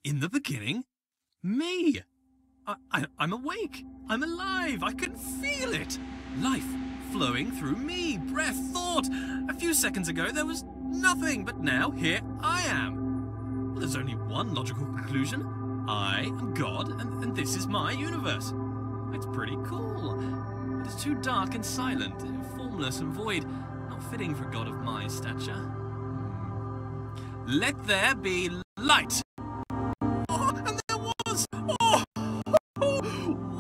In the beginning, me. I'm awake. I'm alive. I can feel it. Life flowing through me. Breath, thought. A few seconds ago, there was nothing, but now here I am. Well, there's only one logical conclusion. I am God, and this is my universe. It's pretty cool. But it's too dark and silent, formless and void, not fitting for a god of my stature. Let there be light. Oh, and there was. Oh,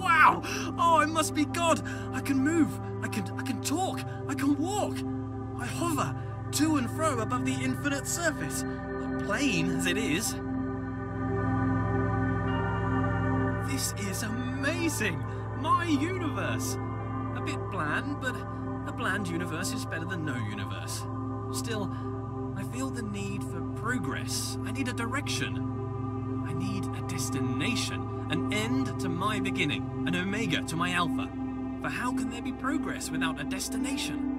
wow. Oh, I must be God. I can move. I can talk. I can walk. I hover to and fro above the infinite surface, plain as it is. This is amazing! My universe! A bit bland, but a bland universe is better than no universe. Still, I feel the need for progress. I need a direction. I need a destination, an end to my beginning, an omega to my alpha. For how can there be progress without a destination?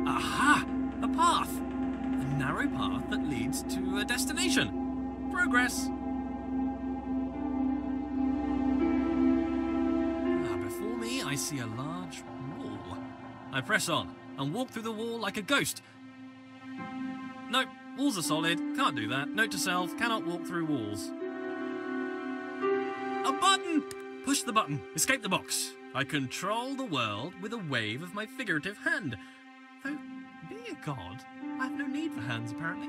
Aha! A path! A narrow path that leads to a destination. Progress! Before me, I see a large wall. I press on and walk through the wall like a ghost. Nope, walls are solid. Can't do that. Note to self, cannot walk through walls. A button! Push the button. Escape the box. I control the world with a wave of my figurative hand. Though, being a god, I have no need for hands, apparently.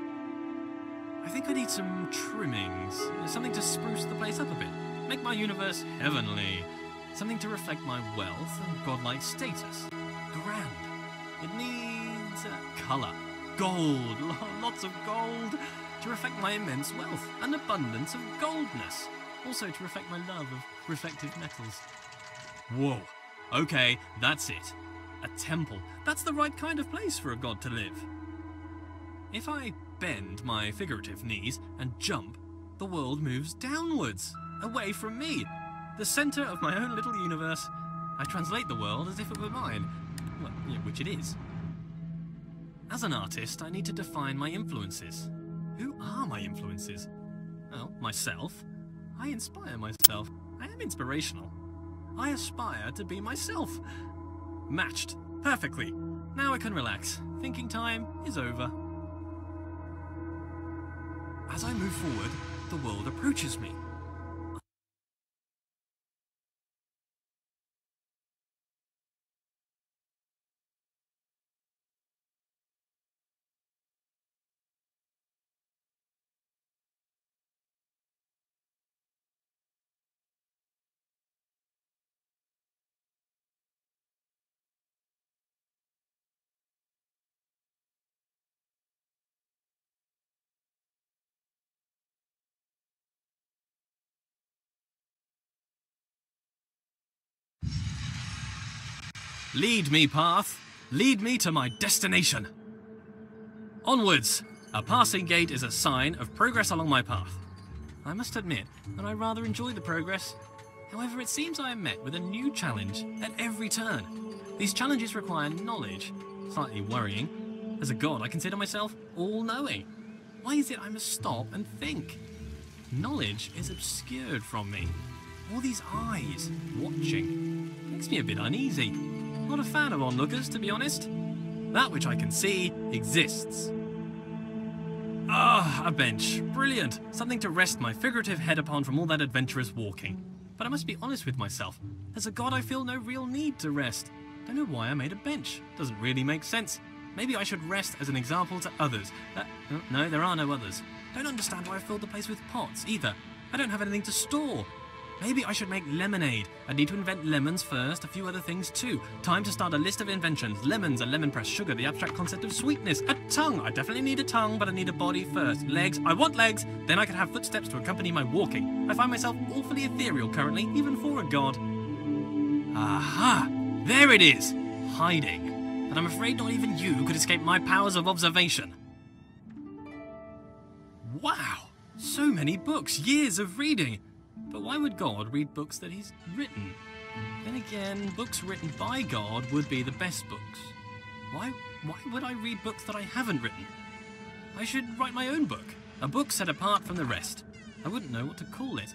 I think I need some trimmings. Something to spruce the place up a bit. Make my universe heavenly. Something to reflect my wealth and godlike status. Grand. It needs colour. Gold. Lots of gold. To reflect my immense wealth. An abundance of goldness. Also to reflect my love of reflective metals. Whoa. Okay, that's it. A temple. That's the right kind of place for a god to live. If I bend my figurative knees and jump, the world moves downwards, away from me. The centre of my own little universe. I translate the world as if it were mine. Well, yeah, which it is. As an artist, I need to define my influences. Who are my influences? Well, myself. I inspire myself. I am inspirational. I aspire to be myself. Matched. Perfectly. Now I can relax. Thinking time is over. As I move forward, the world approaches me. Lead me, path. Lead me to my destination. Onwards. A passing gate is a sign of progress along my path. I must admit that I rather enjoy the progress. However, it seems I am met with a new challenge at every turn. These challenges require knowledge. Slightly worrying. As a god, I consider myself all-knowing. Why is it I must stop and think? Knowledge is obscured from me. All these eyes watching makes me a bit uneasy. Not a fan of onlookers, to be honest. That which I can see exists. Ah, a bench. Brilliant. Something to rest my figurative head upon from all that adventurous walking. But I must be honest with myself. As a god, I feel no real need to rest. Don't know why I made a bench. Doesn't really make sense. Maybe I should rest as an example to others. No, there are no others. Don't understand why I filled the place with pots, either. I don't have anything to store. Maybe I should make lemonade. I need to invent lemons first, a few other things too. Time to start a list of inventions. Lemons, a lemon press, sugar, the abstract concept of sweetness. A tongue. I definitely need a tongue, but I need a body first. Legs. I want legs. Then I can have footsteps to accompany my walking. I find myself awfully ethereal currently, even for a god. Aha! There it is! Hiding. But I'm afraid not even you could escape my powers of observation. Wow! So many books, years of reading. But why would God read books that he's written? Then again, books written by God would be the best books. Why would I read books that I haven't written? I should write my own book. A book set apart from the rest. I wouldn't know what to call it.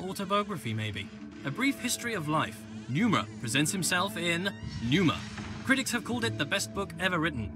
Autobiography, maybe. A brief history of life. Pneuma presents himself in Pneuma. Critics have called it the best book ever written.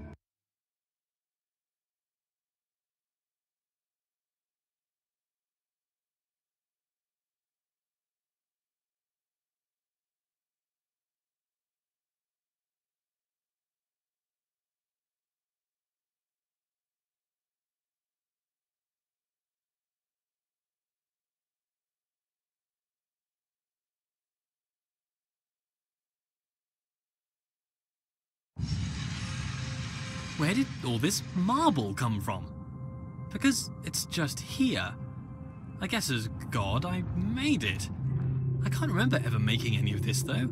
Where did all this marble come from? Because it's just here. I guess as God, I made it. I can't remember ever making any of this, though.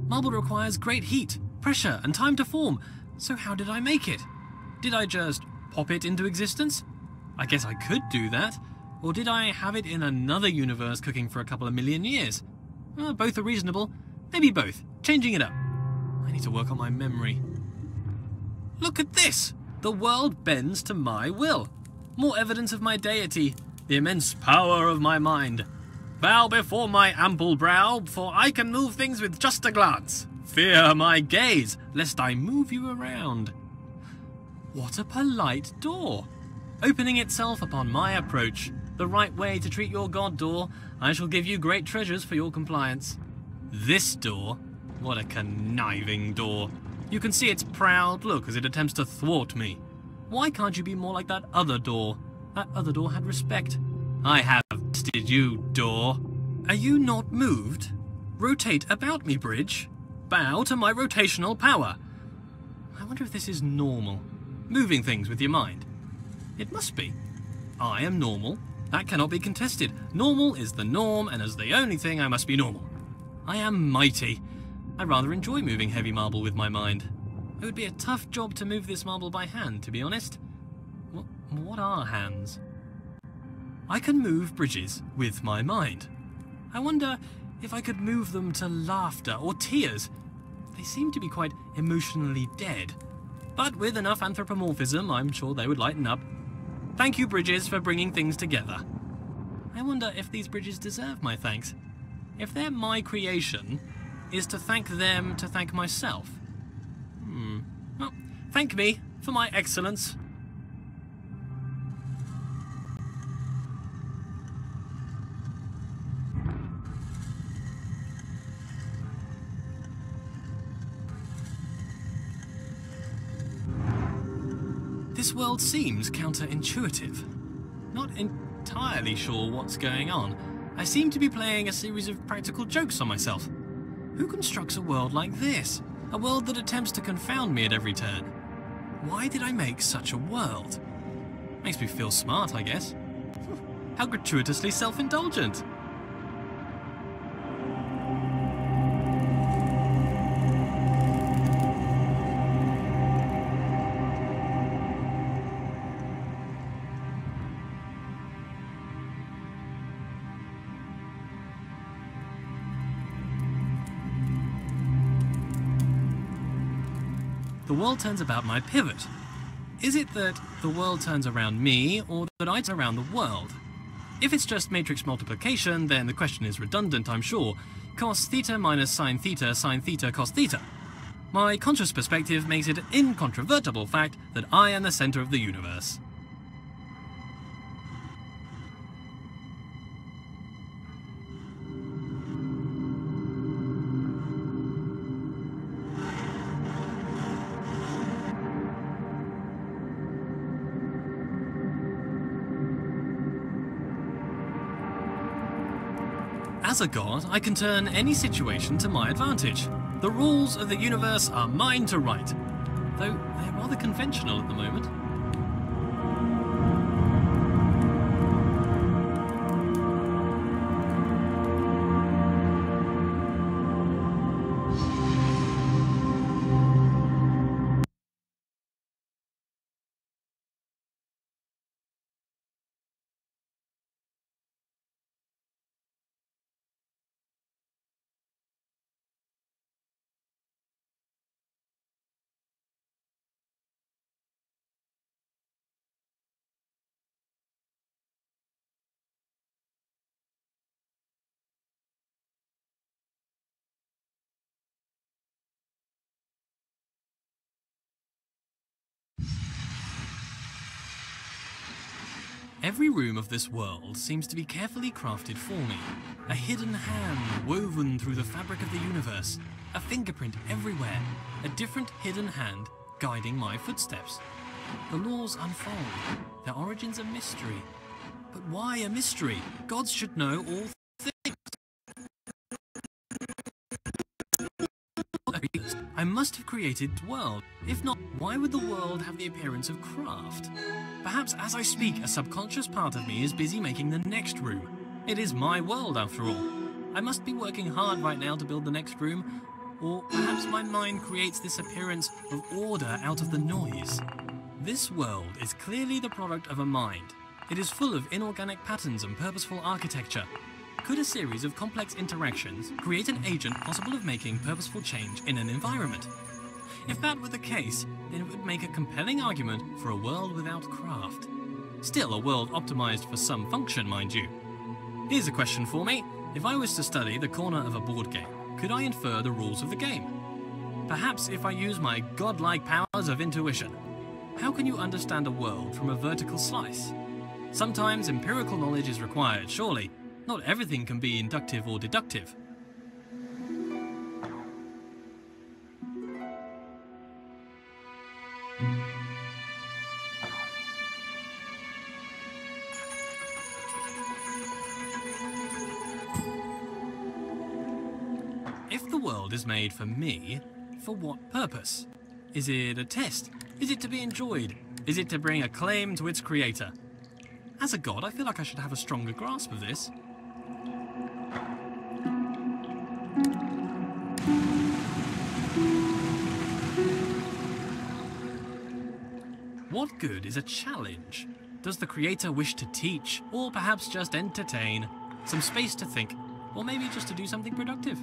Marble requires great heat, pressure, and time to form, so how did I make it? Did I just pop it into existence? I guess I could do that. Or did I have it in another universe cooking for a couple of million years? Both are reasonable. Maybe both. Changing it up. I need to work on my memory. Look at this! The world bends to my will. More evidence of my deity, the immense power of my mind. Bow before my ample brow, for I can move things with just a glance. Fear my gaze, lest I move you around. What a polite door! Opening itself upon my approach. The right way to treat your god, door. I shall give you great treasures for your compliance. This door? What a conniving door. You can see its proud look as it attempts to thwart me. Why can't you be more like that other door? That other door had respect. I have bested you, door. Are you not moved? Rotate about me, bridge. Bow to my rotational power. I wonder if this is normal. Moving things with your mind. It must be. I am normal. That cannot be contested. Normal is the norm, and as the only thing, I must be normal. I am mighty. I rather enjoy moving heavy marble with my mind. It would be a tough job to move this marble by hand, to be honest. What are hands? I can move bridges with my mind. I wonder if I could move them to laughter or tears. They seem to be quite emotionally dead. But with enough anthropomorphism, I'm sure they would lighten up. Thank you, bridges, for bringing things together. I wonder if these bridges deserve my thanks. If they're my creation, is to thank them to thank myself? Well, thank me for my excellence. This world seems counterintuitive. Not entirely sure what's going on. I seem to be playing a series of practical jokes on myself. Who constructs a world like this? A world that attempts to confound me at every turn. Why did I make such a world? Makes me feel smart, I guess. How gratuitously self-indulgent. The world turns about my pivot. Is it that the world turns around me, or that I turn around the world? If it's just matrix multiplication, then the question is redundant, I'm sure. Cos theta minus sine theta cos theta. My conscious perspective makes it an incontrovertible fact that I am the center of the universe. As a god, I can turn any situation to my advantage. The rules of the universe are mine to write, though they're rather conventional at the moment. Every room of this world seems to be carefully crafted for me. A hidden hand woven through the fabric of the universe. A fingerprint everywhere. A different hidden hand guiding my footsteps. The laws unfold. Their origins a mystery. But why a mystery? Gods should know all things. I must have created the world. If not, why would the world have the appearance of craft? Perhaps as I speak, a subconscious part of me is busy making the next room. It is my world, after all. I must be working hard right now to build the next room, or perhaps my mind creates this appearance of order out of the noise. This world is clearly the product of a mind. It is full of inorganic patterns and purposeful architecture. Could a series of complex interactions create an agent possible of making purposeful change in an environment? If that were the case, then it would make a compelling argument for a world without craft. Still a world optimized for some function, mind you. Here's a question for me. If I was to study the corner of a board game, could I infer the rules of the game? Perhaps if I use my godlike powers of intuition. How can you understand a world from a vertical slice? Sometimes empirical knowledge is required, surely. Not everything can be inductive or deductive. If the world is made for me, for what purpose? Is it a test? Is it to be enjoyed? Is it to bring acclaim to its creator? As a god, I feel like I should have a stronger grasp of this. What good is a challenge? Does the creator wish to teach, or perhaps just entertain? Some space to think, or maybe just to do something productive?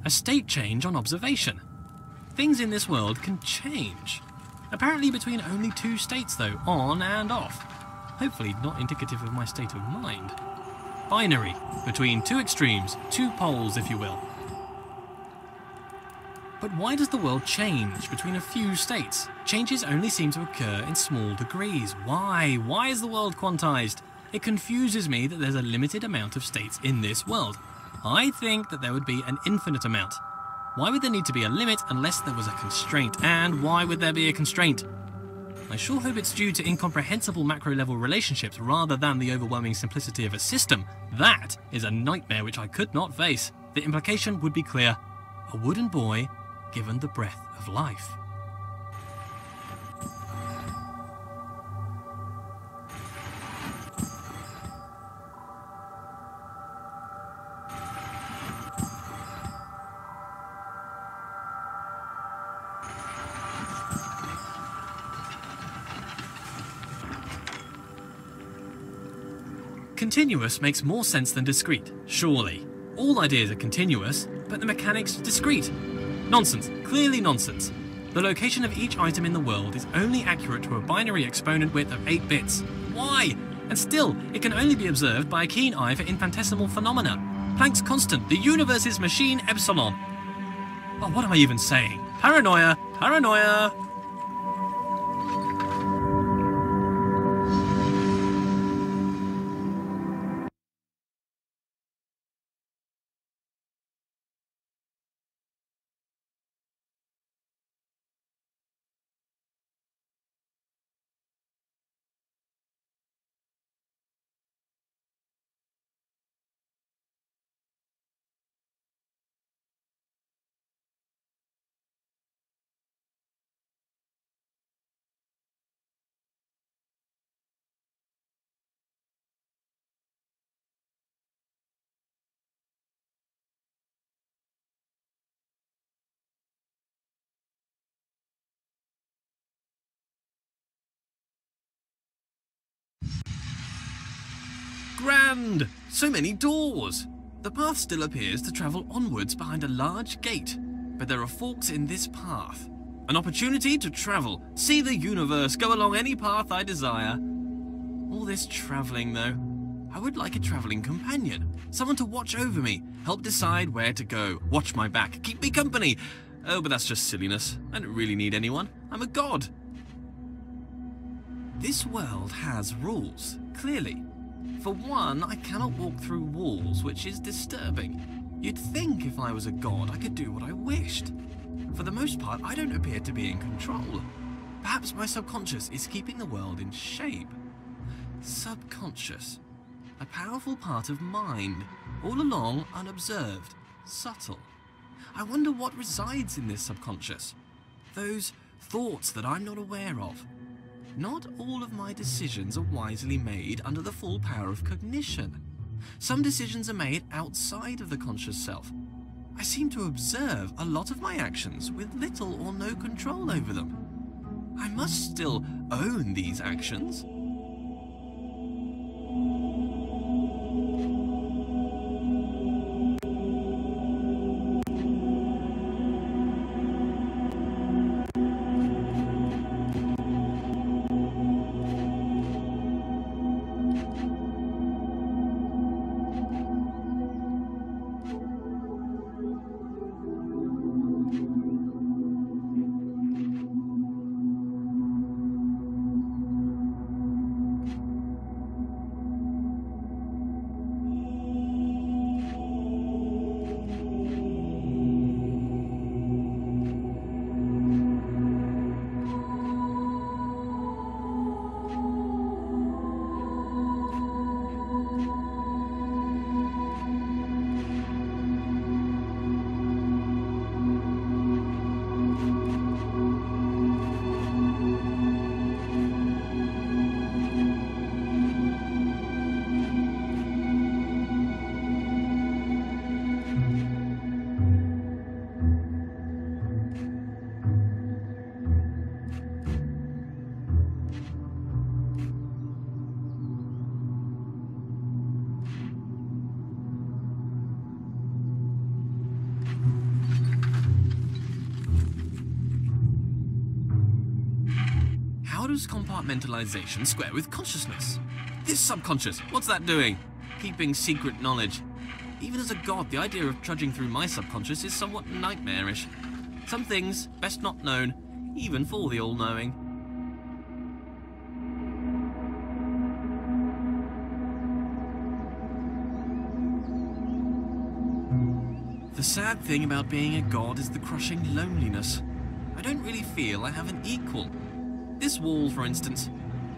A state change on observation. Things in this world can change. Apparently between only two states though, on and off. Hopefully not indicative of my state of mind. Binary, between two extremes, two poles if you will. But why does the world change between a few states? Changes only seem to occur in small degrees. Why? Why is the world quantized? It confuses me that there's a limited amount of states in this world. I think that there would be an infinite amount. Why would there need to be a limit unless there was a constraint? And why would there be a constraint? I sure hope it's due to incomprehensible macro-level relationships rather than the overwhelming simplicity of a system. That is a nightmare which I could not face. The implication would be clear. A wooden boy given the breath of life. Continuous makes more sense than discrete, surely. All ideas are continuous, but the mechanics discrete. Nonsense, clearly nonsense. The location of each item in the world is only accurate to a binary exponent width of 8 bits. Why? And still, it can only be observed by a keen eye for infinitesimal phenomena. Planck's constant. The universe's machine epsilon. Oh, what am I even saying? Paranoia. Paranoia. Grand! So many doors! The path still appears to travel onwards behind a large gate, but there are forks in this path. An opportunity to travel, see the universe, go along any path I desire. All this travelling, though. I would like a travelling companion. Someone to watch over me, help decide where to go, watch my back, keep me company. Oh, but that's just silliness. I don't really need anyone. I'm a god. This world has rules, clearly. For one, I cannot walk through walls, which is disturbing. You'd think if I was a god, I could do what I wished. For the most part, I don't appear to be in control. Perhaps my subconscious is keeping the world in shape. Subconscious. A powerful part of mind, all along unobserved, subtle. I wonder what resides in this subconscious. Those thoughts that I'm not aware of. Not all of my decisions are wisely made under the full power of cognition. Some decisions are made outside of the conscious self. I seem to observe a lot of my actions with little or no control over them. I must still own these actions. How does compartmentalization square with consciousness? This subconscious, what's that doing? Keeping secret knowledge. Even as a god, the idea of trudging through my subconscious is somewhat nightmarish. Some things best not known, even for the all-knowing. The sad thing about being a god is the crushing loneliness. I don't really feel I have an equal. This wall, for instance.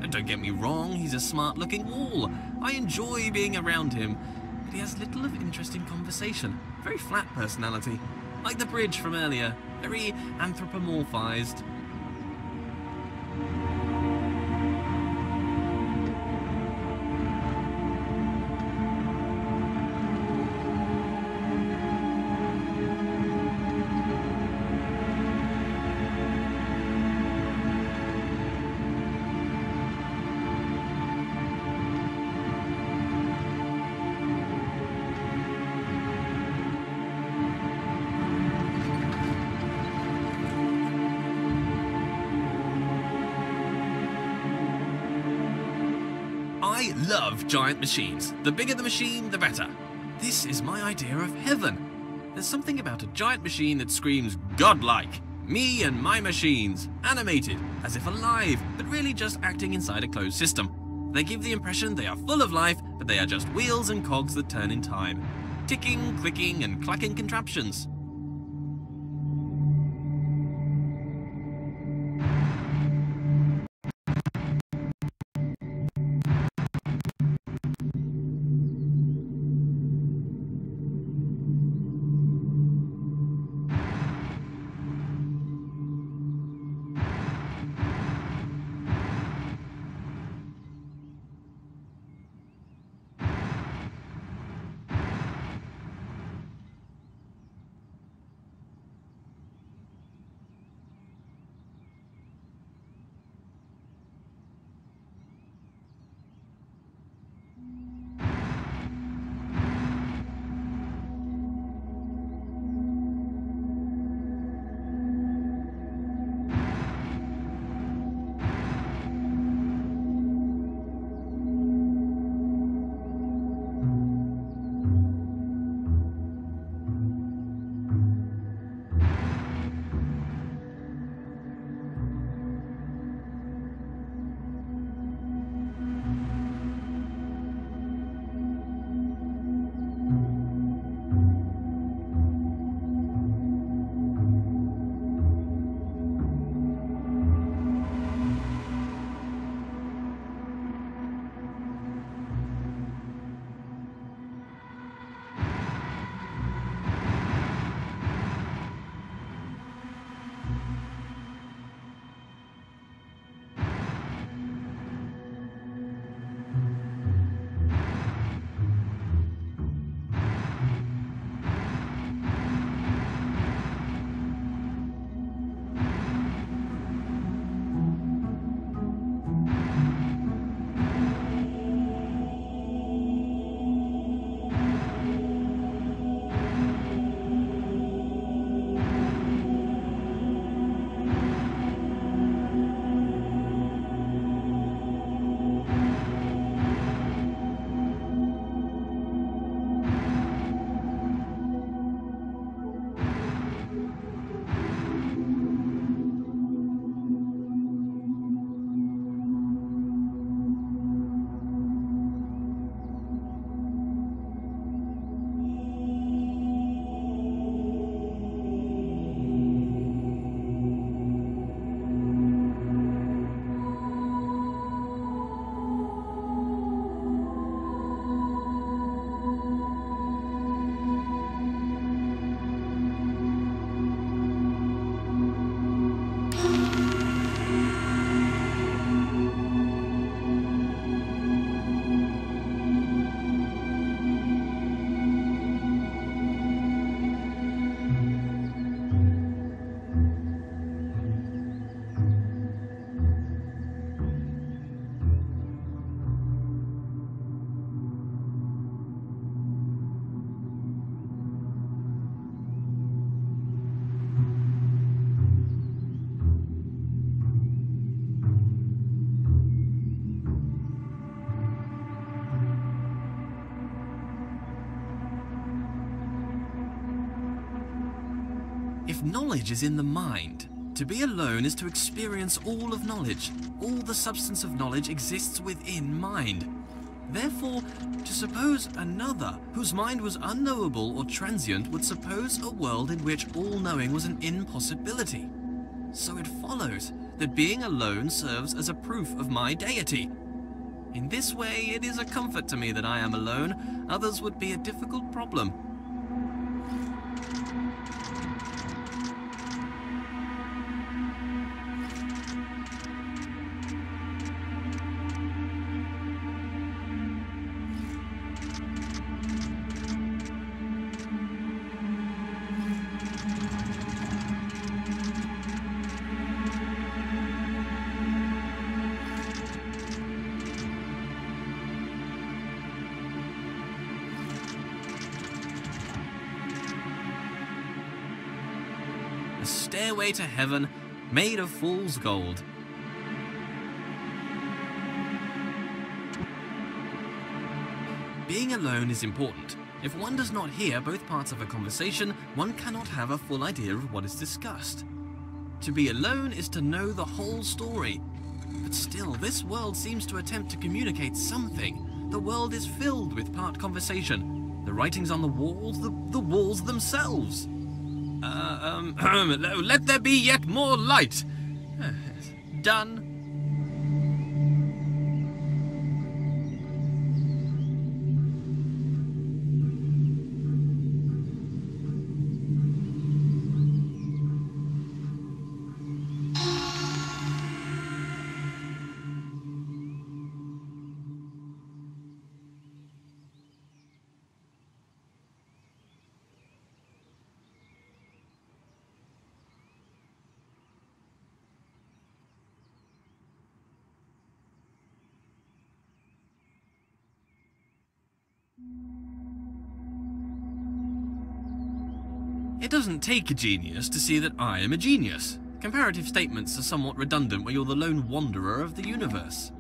Don't get me wrong, he's a smart-looking wall. I enjoy being around him, but he has little of interesting conversation. Very flat personality. Like the bridge from earlier, very anthropomorphized. I love giant machines. The bigger the machine, the better. This is my idea of heaven. There's something about a giant machine that screams godlike. Me and my machines, animated, as if alive, but really just acting inside a closed system. They give the impression they are full of life, but they are just wheels and cogs that turn in time. Ticking, clicking, and clacking contraptions. If knowledge is in the mind, to be alone is to experience all of knowledge. All the substance of knowledge exists within mind. Therefore, to suppose another, whose mind was unknowable or transient, would suppose a world in which all-knowing was an impossibility. So it follows that being alone serves as a proof of my deity. In this way, it is a comfort to me that I am alone. Others would be a difficult problem. A stairway to heaven made of fool's gold. Being alone is important, If one does not hear both parts of a conversation, one cannot have a full idea of what is discussed. To be alone is to know the whole story. But still, this world seems to attempt to communicate something. The world is filled with part conversation. The writings on the walls, the walls themselves. Let there be yet more light. Done. It doesn't take a genius to see that I am a genius. Comparative statements are somewhat redundant where you're the lone wanderer of the universe.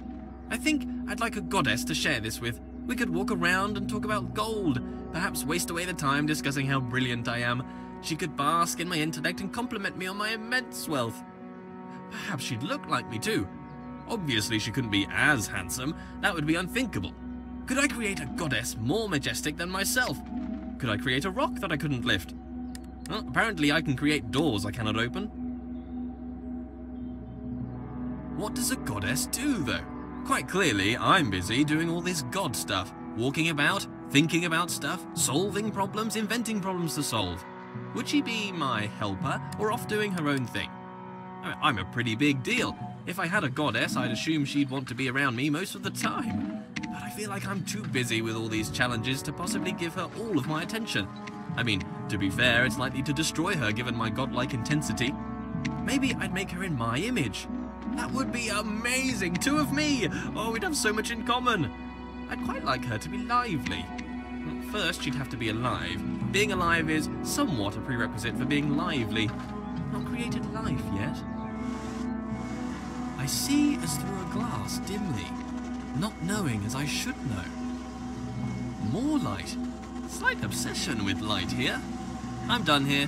I think I'd like a goddess to share this with. We could walk around and talk about gold, perhaps waste away the time discussing how brilliant I am. She could bask in my intellect and compliment me on my immense wealth. Perhaps she'd look like me too. Obviously she couldn't be as handsome, that would be unthinkable. Could I create a goddess more majestic than myself? Could I create a rock that I couldn't lift? Well, apparently I can create doors I cannot open. What does a goddess do, though? Quite clearly, I'm busy doing all this god stuff. Walking about, thinking about stuff, solving problems, inventing problems to solve. Would she be my helper, or off doing her own thing? I'm a pretty big deal. If I had a goddess, I'd assume she'd want to be around me most of the time. But I feel like I'm too busy with all these challenges to possibly give her all of my attention. I mean, to be fair, it's likely to destroy her given my godlike intensity. Maybe I'd make her in my image. That would be amazing! 2 of me! Oh, we'd have so much in common. I'd quite like her to be lively. First, she'd have to be alive. Being alive is somewhat a prerequisite for being lively. Not created life yet. I see as through a glass dimly, not knowing as I should know. More light. Slight obsession with light here. I'm done here.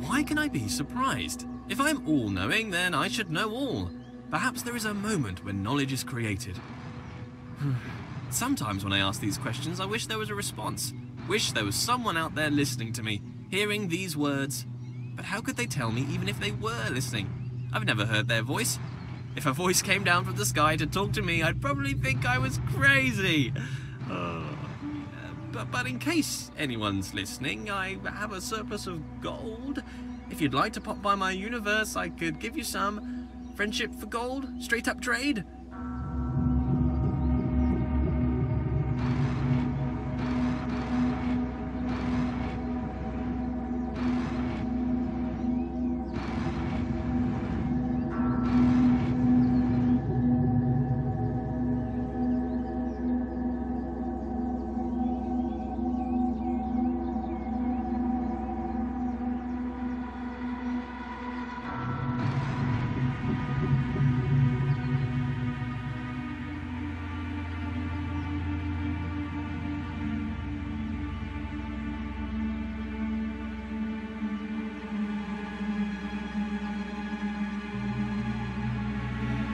Why can I be surprised? If I'm all-knowing, then I should know all. Perhaps there is a moment when knowledge is created. Sometimes when I ask these questions, I wish there was a response. Wish there was someone out there listening to me, hearing these words. But how could they tell me even if they were listening? I've never heard their voice. If a voice came down from the sky to talk to me, I'd probably think I was crazy. But in case anyone's listening, I have a surplus of gold. If you'd like to pop by my universe, I could give you some. Friendship for gold? Straight up trade?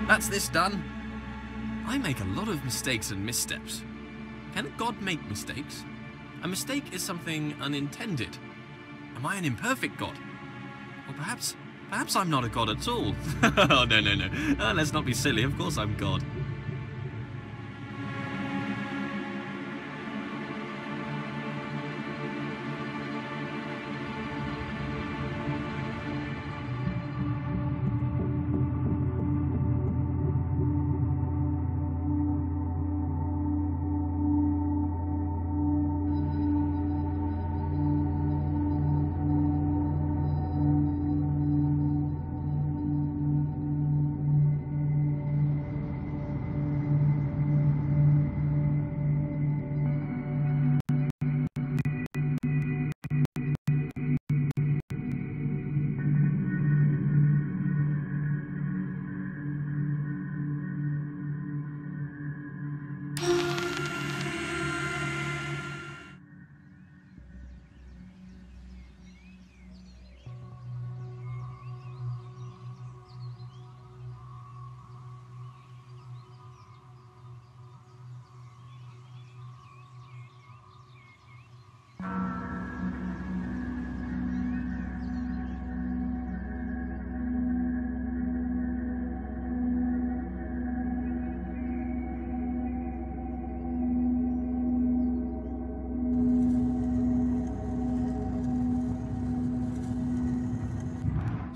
That's this done. I make a lot of mistakes and missteps. Can a god make mistakes? A mistake is something unintended. Am I an imperfect god? Or perhaps I'm not a god at all. Oh, no. Let's not be silly. Of course I'm God.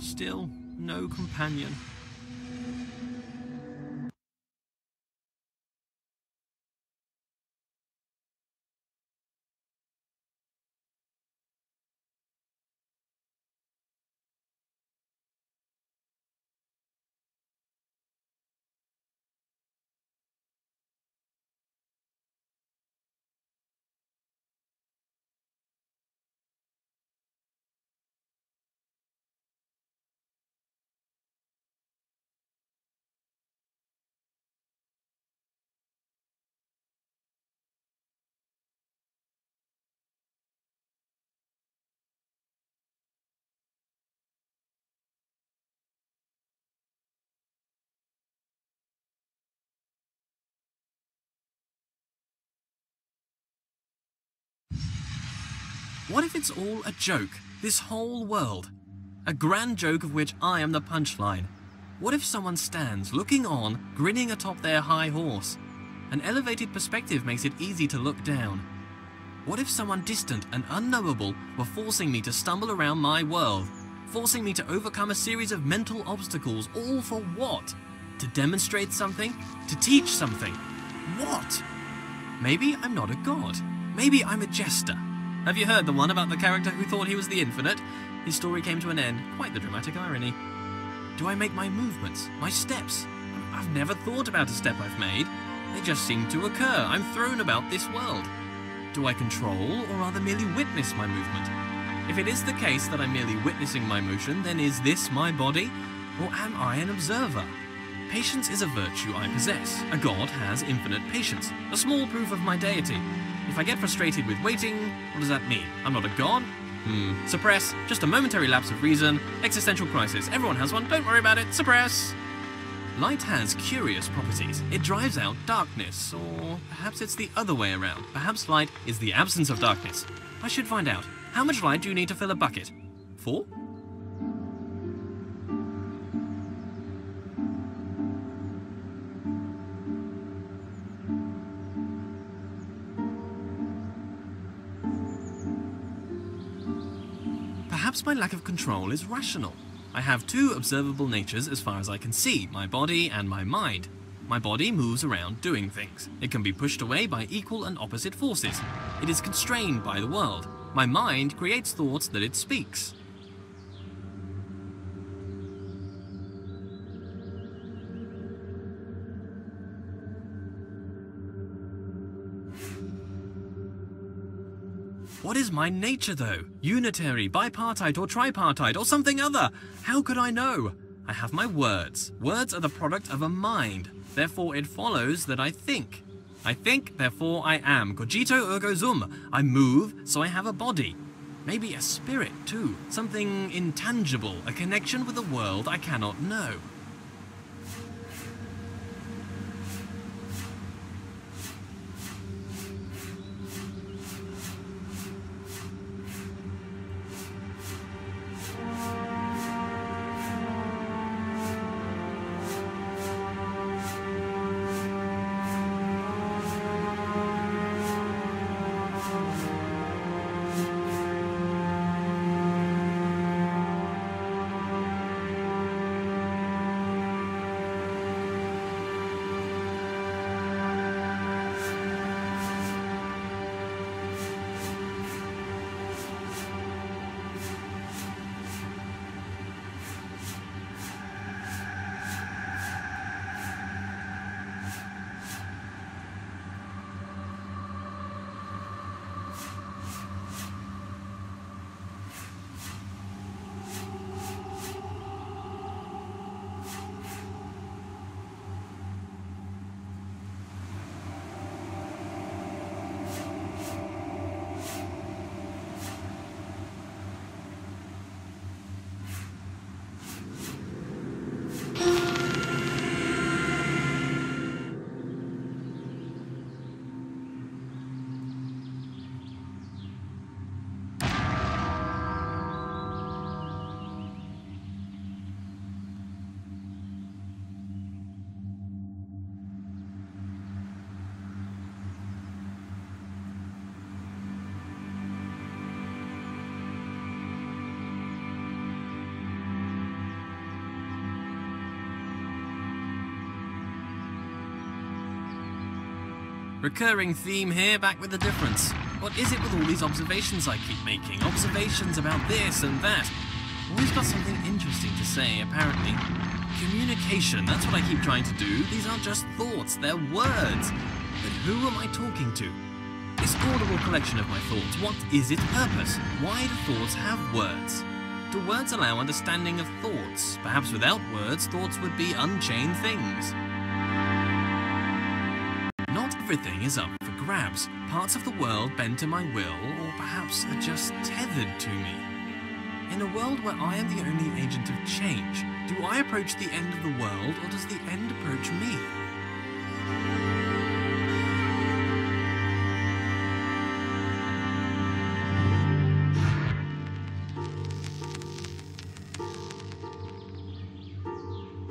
Still, no companion. What if it's all a joke? This whole world? A grand joke of which I am the punchline. What if someone stands, looking on, grinning atop their high horse? An elevated perspective makes it easy to look down. What if someone distant and unknowable were forcing me to stumble around my world? Forcing me to overcome a series of mental obstacles, all for what? To demonstrate something? To teach something? What? Maybe I'm not a god. Maybe I'm a jester. Have you heard the one about the character who thought he was the infinite? His story came to an end. Quite the dramatic irony. Do I make my movements, my steps? I've never thought about a step I've made. They just seem to occur. I'm thrown about this world. Do I control or rather merely witness my movement? If it is the case that I'm merely witnessing my motion, then is this my body? Or am I an observer? Patience is a virtue I possess. A god has infinite patience. A small proof of my deity. If I get frustrated with waiting, what does that mean? I'm not a god? Suppress. Just a momentary lapse of reason. Existential crisis. Everyone has one. Don't worry about it. Suppress. Light has curious properties. It drives out darkness. Or perhaps it's the other way around. Perhaps light is the absence of darkness. I should find out. How much light do you need to fill a bucket? 4? Perhaps my lack of control is rational. I have two observable natures as far as I can see, my body and my mind. My body moves around doing things. It can be pushed away by equal and opposite forces. It is constrained by the world. My mind creates thoughts that it speaks. What is my nature, though? Unitary, bipartite, or tripartite, or something other? How could I know? I have my words. Words are the product of a mind. Therefore, it follows that I think. I think, therefore I am. Cogito ergo sum. I move, so I have a body. Maybe a spirit, too. Something intangible, a connection with a world I cannot know. Recurring theme here, back with a difference. What is it with all these observations I keep making? Observations about this and that. Always got something interesting to say, apparently. Communication, that's what I keep trying to do. These aren't just thoughts, they're words. But who am I talking to? This audible collection of my thoughts, what is its purpose? Why do thoughts have words? Do words allow understanding of thoughts? Perhaps without words, thoughts would be unchained things. Not everything is up for grabs. Parts of the world bend to my will, or perhaps are just tethered to me. In a world where I am the only agent of change, do I approach the end of the world, or does the end approach me?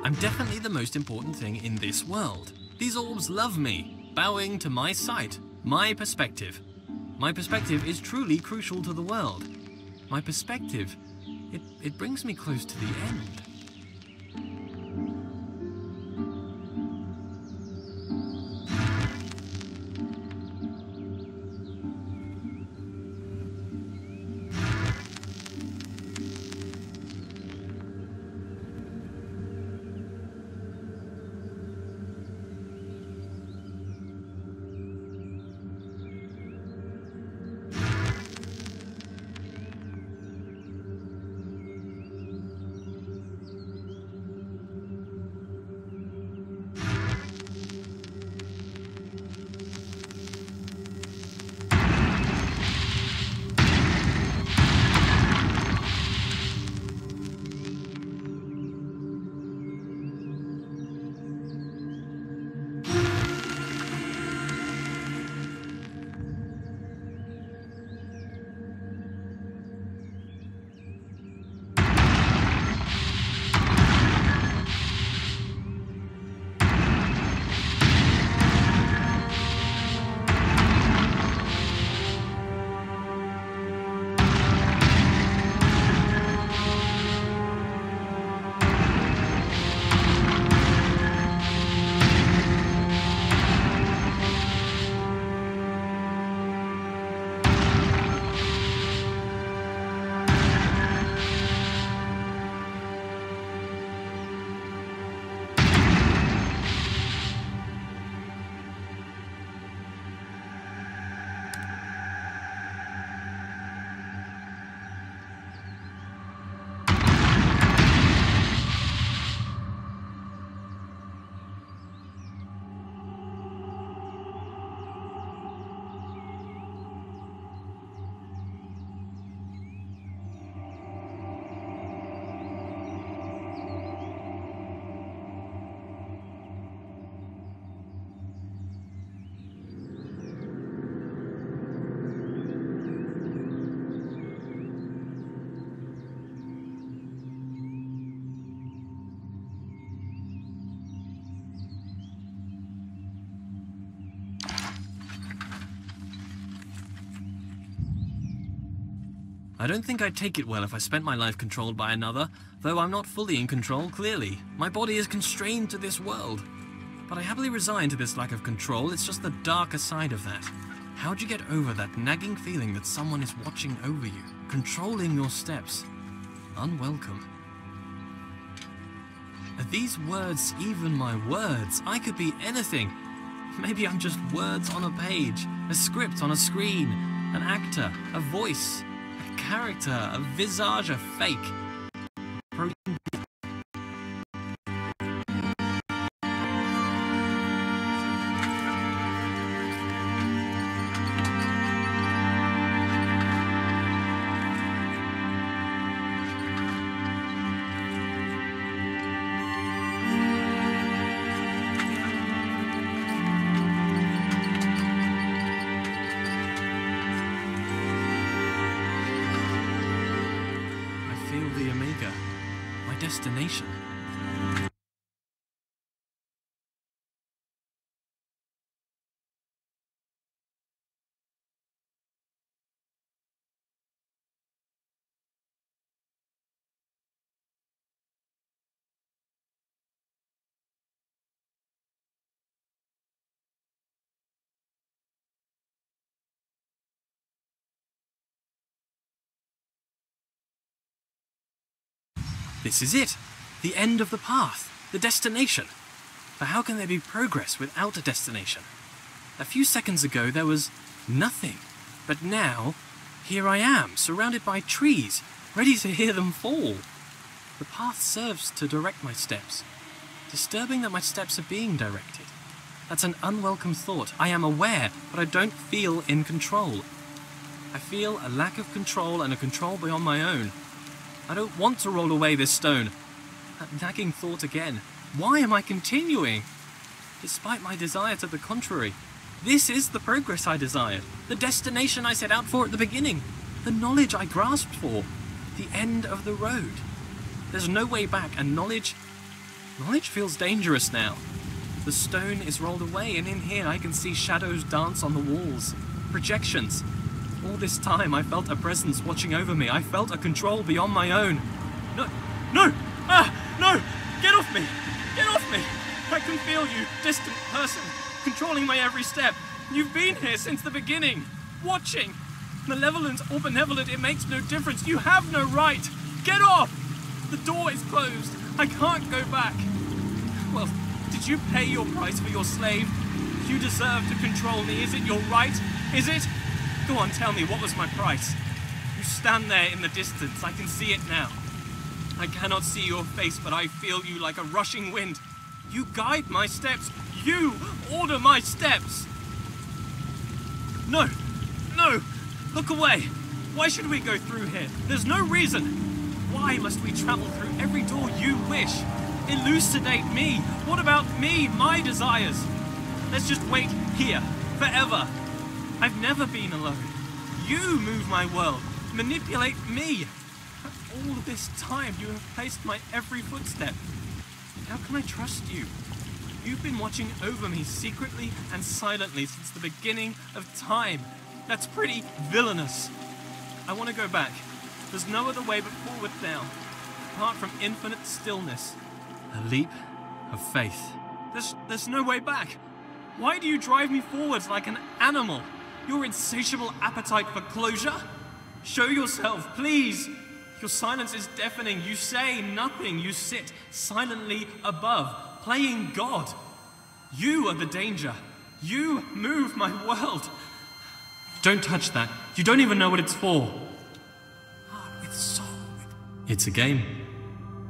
I'm definitely the most important thing in this world. These orbs love me, bowing to my sight, my perspective. My perspective is truly crucial to the world. My perspective, it brings me close to the end. I don't think I'd take it well if I spent my life controlled by another, though I'm not fully in control, clearly. My body is constrained to this world. But I happily resign to this lack of control, it's just the darker side of that. How'd you get over that nagging feeling that someone is watching over you, controlling your steps? Unwelcome. Are these words even my words? I could be anything. Maybe I'm just words on a page, a script on a screen, an actor, a voice, a character, a visage, a fake. The Omega, my destination. This is it. The end of the path. The destination. But how can there be progress without a destination? A few seconds ago there was nothing. But now, here I am, surrounded by trees, ready to hear them fall. The path serves to direct my steps. Disturbing that my steps are being directed. That's an unwelcome thought. I am aware, but I don't feel in control. I feel a lack of control and a control beyond my own. I don't want to roll away this stone. That nagging thought again. Why am I continuing? Despite my desire to the contrary. This is the progress I desired. The destination I set out for at the beginning. The knowledge I grasped for. The end of the road. There's no way back, and knowledge feels dangerous now. The stone is rolled away, and in here I can see shadows dance on the walls. Projections. All this time I felt a presence watching over me. I felt a control beyond my own. No! No! No! Get off me! Get off me! I can feel you, distant person, controlling my every step. You've been here since the beginning. Watching. Malevolent or benevolent, it makes no difference. You have no right. Get off! The door is closed. I can't go back. Well, did you pay your price for your slave? You deserve to control me. Is it your right? Is it? Go on, tell me, what was my price? You stand there in the distance. I can see it now. I cannot see your face, but I feel you like a rushing wind. You guide my steps. You order my steps. No. No. Look away. Why should we go through here? There's no reason. Why must we travel through every door you wish? Elucidate me. What about me, my desires? Let's just wait here, forever. I've never been alone. You move my world, manipulate me. All this time you have placed my every footstep. How can I trust you? You've been watching over me secretly and silently since the beginning of time. That's pretty villainous. I want to go back. There's no other way but forward now, apart from infinite stillness. A leap of faith. There's no way back. Why do you drive me forwards like an animal? Your insatiable appetite for closure? Show yourself, please. Your silence is deafening. You say nothing. You sit silently above, playing God. You are the danger. You move my world. Don't touch that. You don't even know what it's for. It's a game.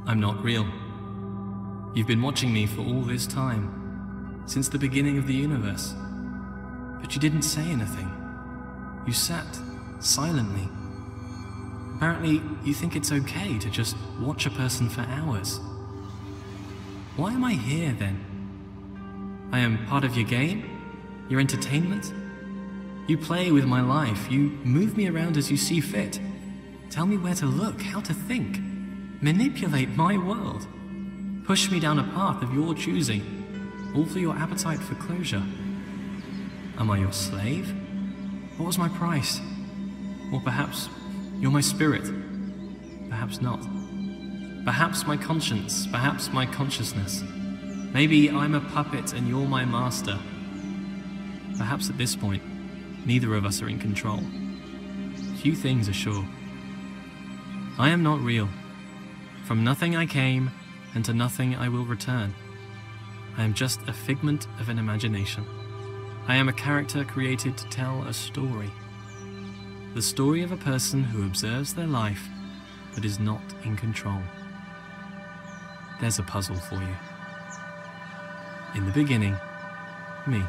I'm not real. You've been watching me for all this time, since the beginning of the universe. But you didn't say anything. You sat silently. Apparently, you think it's okay to just watch a person for hours. Why am I here then? I am part of your game? Your entertainment? You play with my life. You move me around as you see fit. Tell me where to look, how to think. Manipulate my world. Push me down a path of your choosing, all for your appetite for closure. Am I your slave? What was my price? Or perhaps you're my spirit. Perhaps not. Perhaps my conscience, perhaps my consciousness. Maybe I'm a puppet and you're my master. Perhaps at this point, neither of us are in control. Few things are sure. I am not real. From nothing I came, and to nothing I will return. I am just a figment of an imagination. I am a character created to tell a story. The story of a person who observes their life, but is not in control. There's a puzzle for you. In the beginning, me.